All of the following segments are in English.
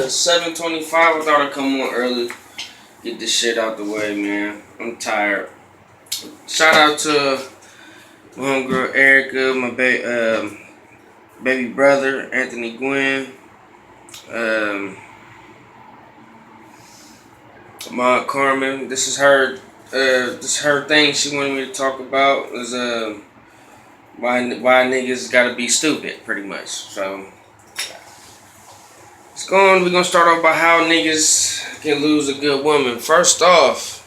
7:25. I thought I'd come on early, get this shit out the way, man. I'm tired. Shout out to my homegirl Erica, my baby brother Anthony Gwynn, um, my Aunt Carmen. This is her. This is her thing. She wanted me to talk about is why niggas gotta be stupid, pretty much. So we're gonna start off by how niggas can lose a good woman. First off,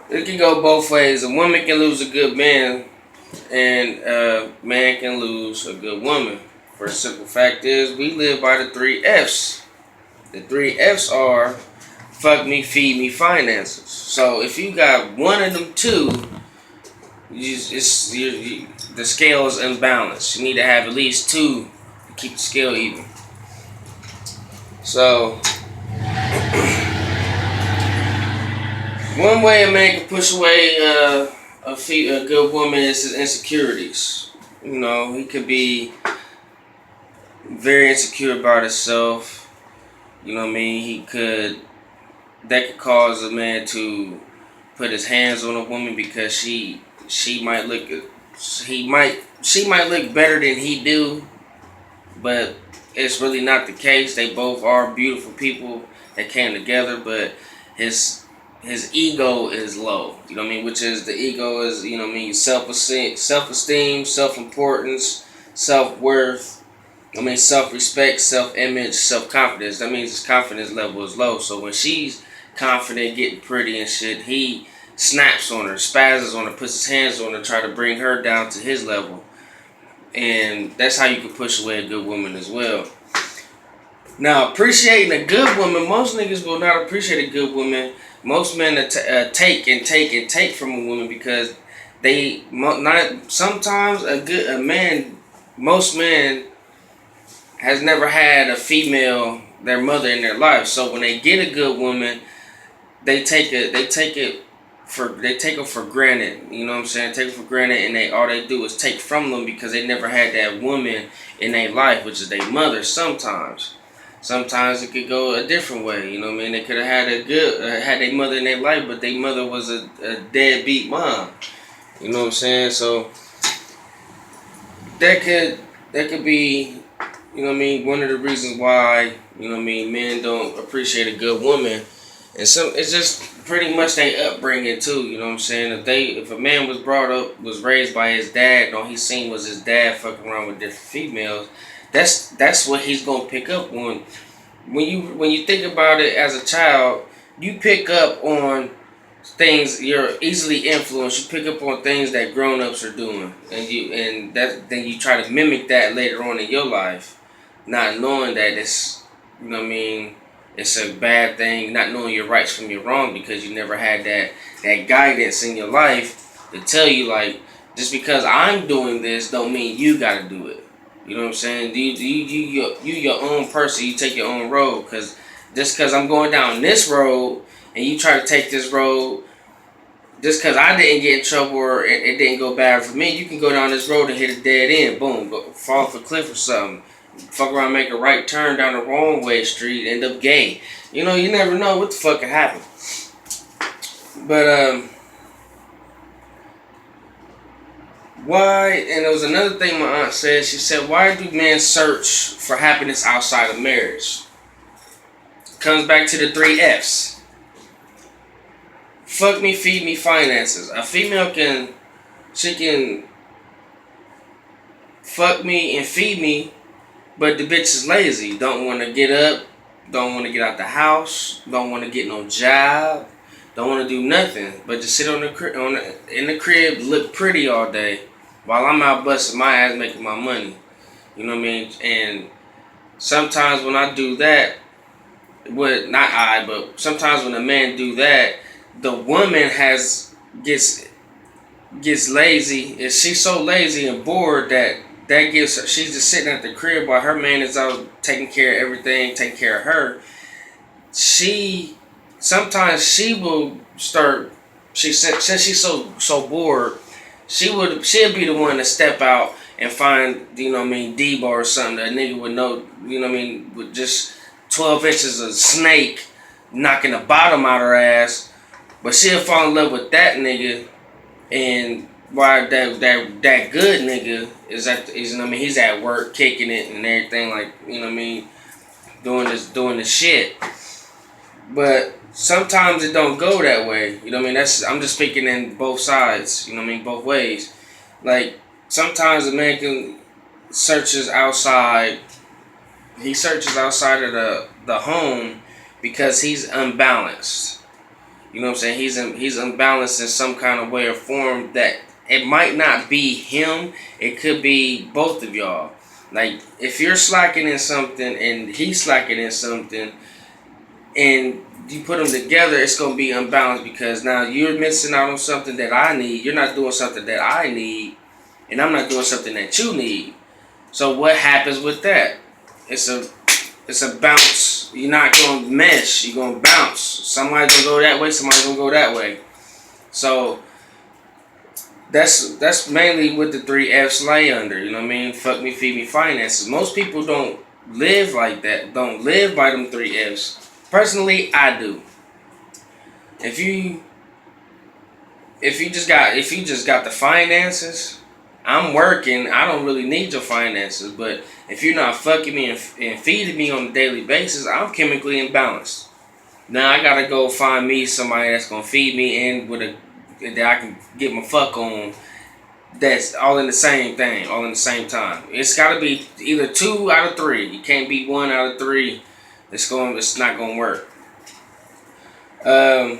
it can go both ways. A woman can lose a good man, and a man can lose a good woman. For the simple fact is, we live by the 3 F's. The 3 F's are fuck me, feed me, finances. So if you got one of them two, the scale is unbalanced. You need to have at least two to keep the scale even. So, one way a man can push away a good woman is his insecurities. You know, he could be very insecure about himself. You know what I mean? That could cause a man to put his hands on a woman because she might look better than he do, but it's really not the case. They both are beautiful people that came together, but his ego is low. You know what I mean? Which is, the ego is, you know what I mean, self-esteem, self-importance, self-worth. I mean, self-respect, self-image, self-confidence. That means his confidence level is low. So when she's confident, getting pretty and shit, he snaps on her, spazzes on her, puts his hands on her, try to bring her down to his level. And that's how you can push away a good woman as well. Now, appreciating a good woman, most niggas will not appreciate a good woman. Most men take and take and take from a woman because most men has never had a female, their mother, in their life. So when they get a good woman, they take her for granted. You know what I'm saying? Take her for granted, and all they do is take from them because they never had that woman in their life, which is their mother. Sometimes it could go a different way. You know what I mean? They could have had had their mother in their life, but their mother was a deadbeat mom. You know what I'm saying? So that could be, you know what I mean, one of the reasons why, you know what I mean, men don't appreciate a good woman. And it's just pretty much their upbringing too, you know what I'm saying? If a man was raised by his dad, and all he seen was his dad fucking around with different females, that's what he's gonna pick up on. When you think about it as a child, you pick up on things, you're easily influenced. You pick up on things that grown-ups are doing, and then you try to mimic that later on in your life, not knowing that it's, you know what I mean, it's a bad thing, not knowing your rights from your wrong because you never had that guidance in your life to tell you, like, just because I'm doing this don't mean you gotta do it. You know what I'm saying? You your own person. You take your own road. Because just because I'm going down this road and you try to take this road, just because I didn't get in trouble or it didn't go bad for me, you can go down this road and hit a dead end. Boom, fall off a cliff or something. Fuck around, make a right turn down the wrong way street, end up gay. You know, you never know what the fuck could happen. But why? And there was another thing my aunt said. She said, "Why do men search for happiness outside of marriage?" Comes back to the 3 F's. Fuck me, feed me, finances. A female can fuck me and feed me, but the bitch is lazy. Don't want to get up. Don't want to get out the house. Don't want to get no job. Don't want to do nothing but just sit in the crib, look pretty all day, while I'm out busting my ass making my money. You know what I mean? And sometimes when I do that, but sometimes when a man do that, the woman gets lazy. And she's so lazy and bored that gives her, she's just sitting at the crib while her man is out taking care of everything, taking care of her. Sometimes she will start. Since she's so bored, she'll be the one to step out and find, Debo or something, that nigga would know, with just 12 inches of snake knocking the bottom out her ass. But she'll fall in love with that nigga, and why that good nigga is he's at work kicking it and everything, like, doing the shit. But sometimes it don't go that way. I'm just speaking in both sides. Both ways. Like sometimes a man can searches outside. He searches outside of the home because he's unbalanced. You know what I'm saying? He's unbalanced in some kind of way or form that it might not be him. It could be both of y'all. Like if you're slacking in something and he's slacking in something, and you put them together, it's gonna be unbalanced because now you're missing out on something that I need. You're not doing something that I need, and I'm not doing something that you need. So what happens with that? It's a bounce. You're not gonna mesh. You're gonna bounce. Somebody's gonna go that way. Somebody's gonna go that way. So that's mainly what the 3Fs lay under. You know what I mean? Fuck me, feed me, finances. Most people don't live like that. Don't live by them 3Fs. Personally, I do. If you just got the finances, I'm working. I don't really need your finances. But if you're not fucking me and feeding me on a daily basis, I'm chemically imbalanced. Now I gotta go find me somebody that's gonna feed me and that I can get my fuck on. That's all in the same thing, all in the same time. It's gotta be either 2 out of 3. You can't be 1 out of 3. It's not gonna work. I'm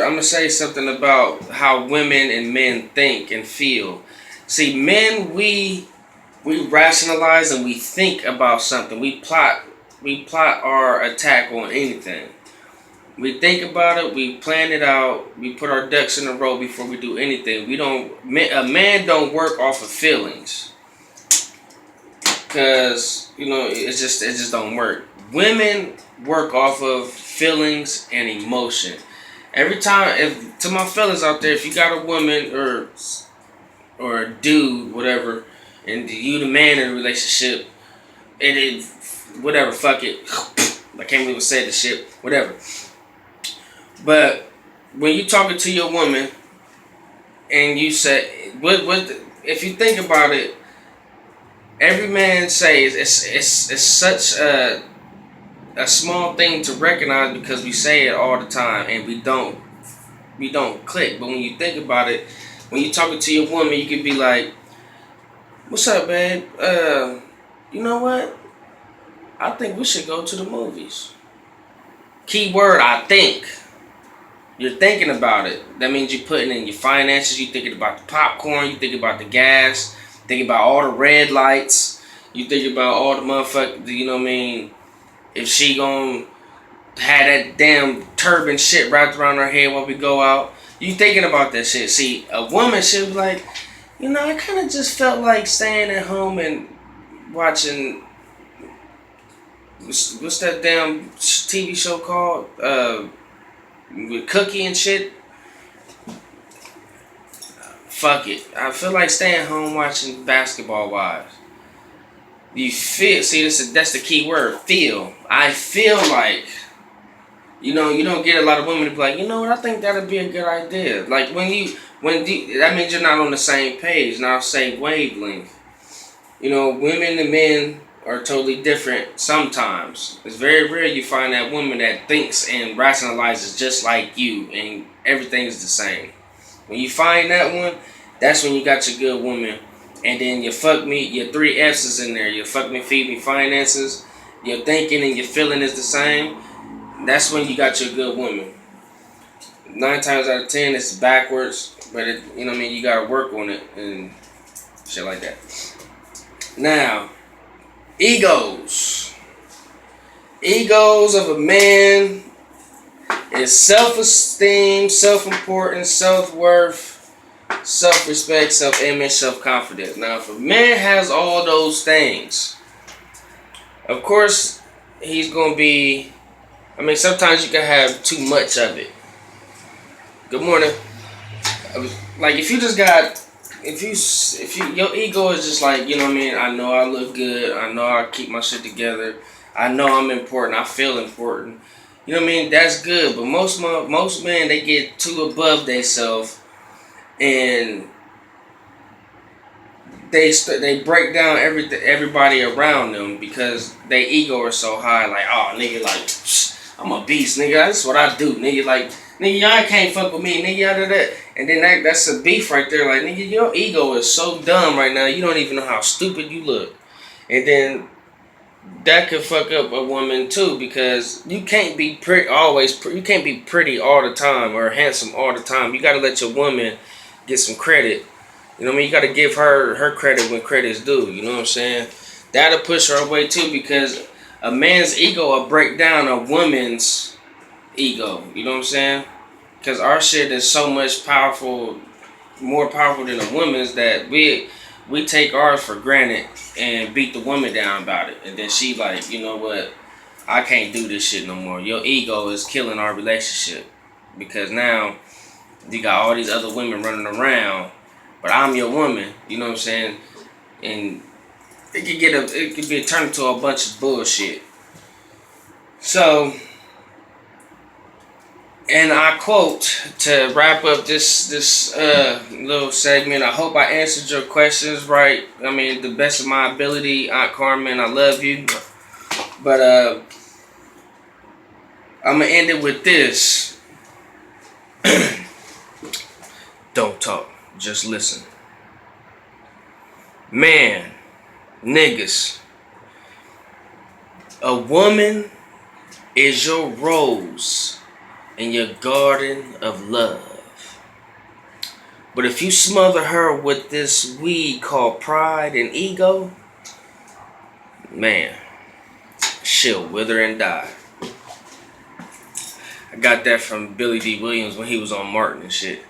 gonna say something about how women and men think and feel. See, men, we rationalize and we think about something. We plot our attack on anything. We think about it, we plan it out, we put our ducks in a row before we do anything. A man don't work off of feelings. Cause, it just don't work. Women work off of feelings and emotion. Every time, to my fellas out there, if you got a woman or a dude, whatever, and you the man in the relationship, whatever, fuck it. I can't believe I said this shit. Whatever. But when you talking to your woman and you say, if you think about it, every man says it's such a small thing to recognize because we say it all the time and we don't click. But when you think about it, when you talking to your woman, you can be like, "What's up, babe? You know what? I think we should go to the movies." Key word, I think. You're thinking about it. That means you're putting in your finances. You're thinking about the popcorn. You're thinking about the gas. Thinking about all the red lights. You thinking about all the motherfuckers. You know what I mean? If she gonna have that damn turban shit wrapped around her head while we go out. You thinking about that shit. See, a woman should be like, I kind of just felt like staying at home and watching. What's that damn TV show called? With Cookie and shit. Fuck it. I feel like staying home watching Basketball Wives. You feel. See, that's the key word. Feel. I feel like. You don't get a lot of women to be like, what, I think that'd be a good idea. Like that means you're not on the same page, not same wavelength. Women and men are totally different sometimes. It's very rare you find that woman that thinks and rationalizes just like you and everything's the same. When you find that one, that's when you got your good woman. And then your 3 F's is in there. Your fuck me, feed me, finances. Your thinking and your feeling is the same. That's when you got your good woman. 9 times out of 10, it's backwards. But, you got to work on it and shit like that. Now, egos. Egos of a man is self-esteem, self-importance, self-worth, self-respect, self-image, self-confidence. Now, if a man has all those things, of course, he's going to be I mean, sometimes you can have too much of it. Good morning. Like if you just got, if you your ego is just like, you know what I mean. I know I look good. I know I keep my shit together. I know I'm important. I feel important. You know what I mean? That's good. But most men, they get too above themselves, and they break down everybody around them because their ego is so high. Like, oh nigga, like I'm a beast, nigga. That's what I do, nigga. Like, nigga, y'all can't fuck with me, nigga. Y'all do that, and then that's a beef right there. Like, nigga, your ego is so dumb right now. You don't even know how stupid you look, and then that could fuck up a woman too because you can't be pretty always. You can't be pretty all the time or handsome all the time. You gotta let your woman get some credit. You know what I mean? You gotta give her credit when credit's due. You know what I'm saying? That'll push her away too because a man's ego will break down a woman's ego. You know what I'm saying? Because our shit is so much powerful, more powerful than a woman's, that we take ours for granted and beat the woman down about it. And then she like, you know what? I can't do this shit no more. Your ego is killing our relationship because now you got all these other women running around, but I'm your woman. You know what I'm saying? And it could be turned into a bunch of bullshit. So, and I quote to wrap up this little segment. I hope I answered your questions right. I mean, the best of my ability, Aunt Carmen. I love you, but I'm gonna end it with this. Don't talk, just listen. Man, niggas, a woman is your rose in your garden of love. But if you smother her with this weed called pride and ego, man, she'll wither and die. I got that from Billy D. Williams when he was on Martin and shit.